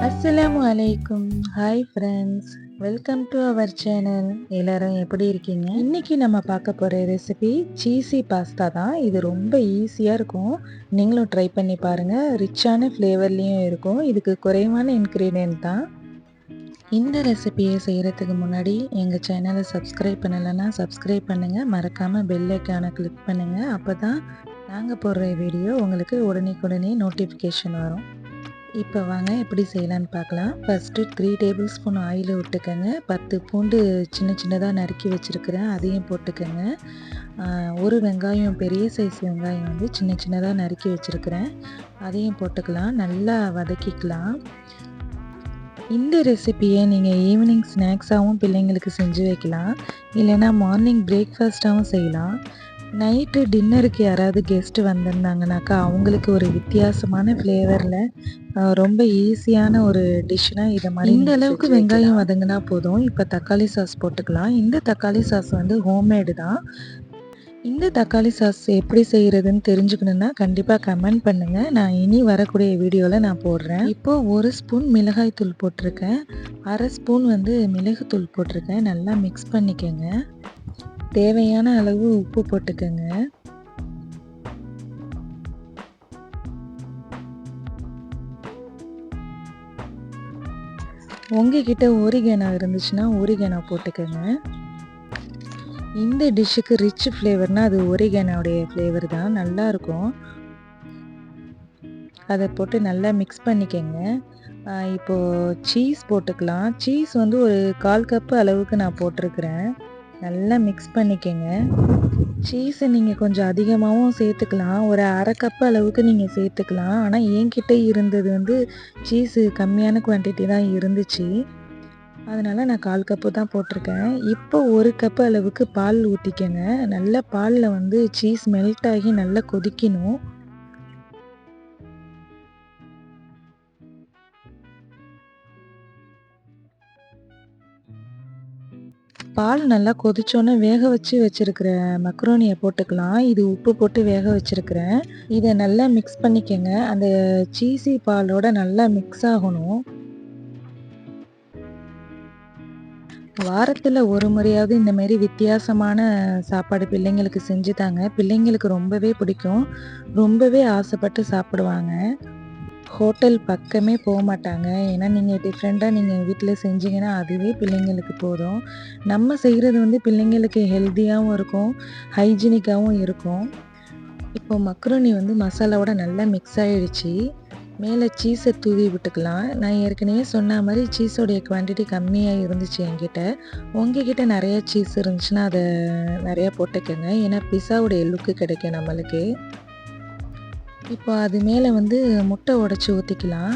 அஸ்ஸலாமு அலைக்கும். Hi friends, welcome to our channel. எல்லாரும் எப்படி இருக்கீங்க? இன்னைக்கு நம்ம பார்க்க போகிற ரெசிபி சீஸி பாஸ்தா தான். இது ரொம்ப ஈஸியாக இருக்கும். நீங்களும் ட்ரை பண்ணி பாருங்கள். ரிச்சான ஃப்ளேவர்லேயும் இருக்கும். இதுக்கு குறைவான இன்க்ரீடியன்ட் தான். இந்த ரெசிபியை செய்கிறதுக்கு முன்னாடி எங்கள் சேனலை சப்ஸ்கிரைப் பண்ணலைன்னா சப்ஸ்கிரைப் பண்ணுங்கள். மறக்காமல் பெல் ஐக்கானை கிளிக் பண்ணுங்கள். அப்போ தான் நாங்கள் போடுற வீடியோ உங்களுக்கு உடனே நோட்டிஃபிகேஷன் வரும். இப்போ வாங்க எப்படி செய்யலான்னு பார்க்கலாம். ஃபஸ்ட்டு 3 டேபிள் ஸ்பூன் ஆயில் விட்டுக்கோங்க. 10 பூண்டு சின்னதாக நறுக்கி வச்சுருக்கிறேன், அதையும் போட்டுக்கோங்க. ஒரு வெங்காயம், பெரிய சைஸ் வெங்காயம் வந்து சின்னதாக நறுக்கி வச்சுருக்கிறேன், அதையும் போட்டுக்கலாம். நல்லா வதக்கிக்கலாம். இந்த ரெசிப்பியை நீங்கள் ஈவினிங் ஸ்நாக்ஸாகவும் பிள்ளைங்களுக்கு செஞ்சு வைக்கலாம், இல்லைன்னா மார்னிங் பிரேக்ஃபாஸ்ட்டாகவும் செய்யலாம். நைட்டு டின்னருக்கு யாராவது கெஸ்ட்டு வந்திருந்தாங்கனாக்கா அவங்களுக்கு ஒரு வித்தியாசமான ஃப்ளேவரில் ரொம்ப ஈஸியான ஒரு டிஷ்னால் இதை மாதிரி. இந்த அளவுக்கு வெங்காயம் வதங்கினா போதும். இப்போ தக்காளி சாஸ் போட்டுக்கலாம். இந்த தக்காளி சாஸ் வந்து ஹோம்மேடு தான். இந்த தக்காளி சாஸ் எப்படி செய்கிறதுன்னு தெரிஞ்சுக்கணுன்னா கண்டிப்பாக கமெண்ட் பண்ணுங்கள். நான் இனி வரக்கூடிய வீடியோவில் நான் போடுறேன். இப்போது 1 ஸ்பூன் மிளகாய் தூள் போட்டிருக்கேன், 1/2 ஸ்பூன் வந்து மிளகுத்தூள் போட்டிருக்கேன். நல்லா மிக்ஸ் பண்ணிக்கோங்க. தேவையான அளவு உப்பு போட்டுக்கோங்க. உங்ககிட்ட ஒரிகேனோ இருந்துச்சுன்னா ஒரிகேனோ போட்டுக்கோங்க. இந்த டிஷ்ஷுக்கு ரிச் ஃப்ளேவர்னால் அது ஒரிகேனோடைய ஃப்ளேவர் தான், நல்லாயிருக்கும். அதை போட்டு நல்லா மிக்ஸ் பண்ணிக்கோங்க. இப்போது சீஸ் போட்டுக்கலாம். சீஸ் வந்து ஒரு 1/4 கப்பு அளவுக்கு நான் போட்டிருக்கிறேன். நல்லா மிக்ஸ் பண்ணிக்கோங்க. சீஸை நீங்கள் கொஞ்சம் அதிகமாகவும் சேர்த்துக்கலாம், ஒரு 1/2 கப்பு அளவுக்கு நீங்கள் சேர்த்துக்கலாம். ஆனால் என்கிட்ட இருந்தது வந்து சீஸு கம்மியான குவான்டிட்டி தான் இருந்துச்சு, அதனால் நான் 1/4 கப்பு தான் போட்டிருக்கேன். இப்போ 1 கப்பு அளவுக்கு பால் ஊற்றிக்கங்க. நல்லா பாலில் வந்து சீஸ் மெல்ட் ஆகி நல்லா கொதிக்கணும். பால் நல்லா கொதிச்சோன்னே வேக வச்சுருக்கிற மக்ரோனியை போட்டுக்கலாம். இது உப்பு போட்டு வேக வச்சுருக்கிறேன். இதை நல்லா மிக்ஸ் பண்ணிக்கங்க. அந்த சீஸி பாலோட நல்லா மிக்ஸ் ஆகணும். வாரத்தில் ஒரு முறையாவது இந்த மாதிரி வித்தியாசமான சாப்பாடு பிள்ளைங்களுக்கு செஞ்சு தாங்க. பிள்ளைங்களுக்கு ரொம்பவே பிடிக்கும், ரொம்பவே ஆசைப்பட்டு சாப்பிடுவாங்க. ஹோட்டல் பக்கமே போக மாட்டாங்க. ஏன்னா நீங்கள் டிஃப்ரெண்ட்டாக நீங்கள் வீட்டில் செஞ்சீங்கன்னா அதுவே பிள்ளைங்களுக்கு போதும். நம்ம செய்கிறது வந்து பிள்ளைங்களுக்கு ஹெல்த்தியாகவும் இருக்கும், ஹைஜீனிக்காகவும் இருக்கும். இப்போ மக்ரோனி வந்து மசாலாவோட நல்லா மிக்ஸ் ஆகிடுச்சு. மேலே சீஸை தூவி விட்டுக்கலாம். நான் ஏற்கனவே சொன்ன மாதிரி சீஸோடைய குவான்டிட்டி கம்மியாக இருந்துச்சு என்கிட்ட. உங்ககிட்ட நிறைய சீஸ் இருந்துச்சுன்னா அதை நிறையா போட்டுக்கோங்க, ஏன்னா பிஸாவுடைய லுக்கு கிடைக்கும் நம்மளுக்கு. இப்போ அது மேலே வந்து முட்டை உடச்சி ஊற்றிக்கலாம்.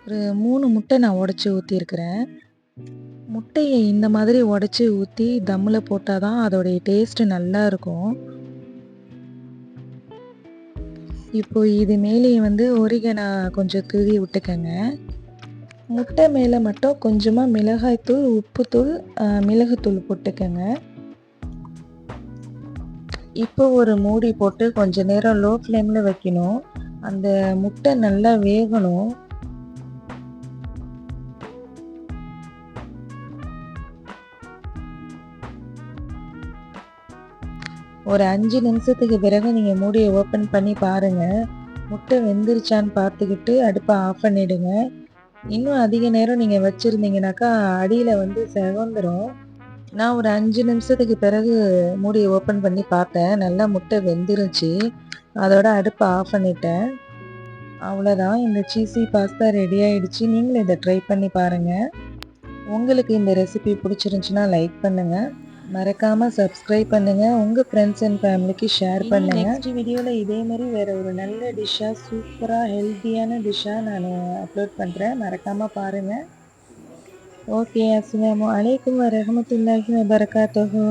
ஒரு 3 முட்டை நான் உடச்சி ஊற்றிருக்கிறேன். முட்டையை இந்த மாதிரி உடச்சி ஊற்றி தம்மில் போட்டால் தான் அதோடைய டேஸ்ட்டு நல்லா இருக்கும். இப்போ இது மேலேயே வந்து ஒரிகேனோ கொஞ்சம் தூவி விட்டுக்கங்க. முட்டை மேலே மட்டும் கொஞ்சமாக மிளகாய்த்தூள், உப்புத்தூள், மிளகுத்தூள் போட்டுக்கங்க. இப்போ ஒரு மூடி போட்டு கொஞ்ச நேரம் லோ ஃப்ளேமில் வைக்கணும். அந்த முட்டை நல்லா வேகணும். ஒரு 5 நிமிஷத்துக்கு பிறகு நீங்கள் மூடியை ஓப்பன் பண்ணி பாருங்கள். முட்டை வெந்துருச்சான்னு பார்த்துக்கிட்டு அடுப்பை ஆஃப் பண்ணிவிடுங்க. இன்னும் அதிக நேரம் நீங்கள் வச்சுருந்தீங்கனாக்கா அடியில் வந்து செவந்துடும். நான் ஒரு 5 நிமிஷத்துக்கு பிறகு மூடியை ஓப்பன் பண்ணி பார்த்தேன், நல்லா முட்டை வெந்துருச்சு. அதோட அடுப்பை ஆஃப் பண்ணிட்டேன். அவ்வளோதான், இந்த சீஸி பாஸ்தா ரெடி ஆகிடுச்சு. நீங்களும் இதை ட்ரை பண்ணி பாருங்கள். உங்களுக்கு இந்த ரெசிபி பிடிச்சிருந்துச்சுன்னா லைக் பண்ணுங்கள், மறக்காமல் சப்ஸ்கிரைப் பண்ணுங்கள், உங்கள் ஃப்ரெண்ட்ஸ் அண்ட் ஃபேமிலிக்கு ஷேர் பண்ணுங்கள். நெக்ஸ்ட் வீடியோவில் இதே மாதிரி வேறு ஒரு நல்ல டிஷ்ஷாக, சூப்பராக ஹெல்த்தியான டிஷ்ஷாக நான் அப்லோட் பண்ணுறேன். மறக்காமல் பாருங்கள். ஓகே, அஸ்ஸலாமு அலைக்கும் வரஹ்மத்துல்லாஹி வபரகாத்துஹு.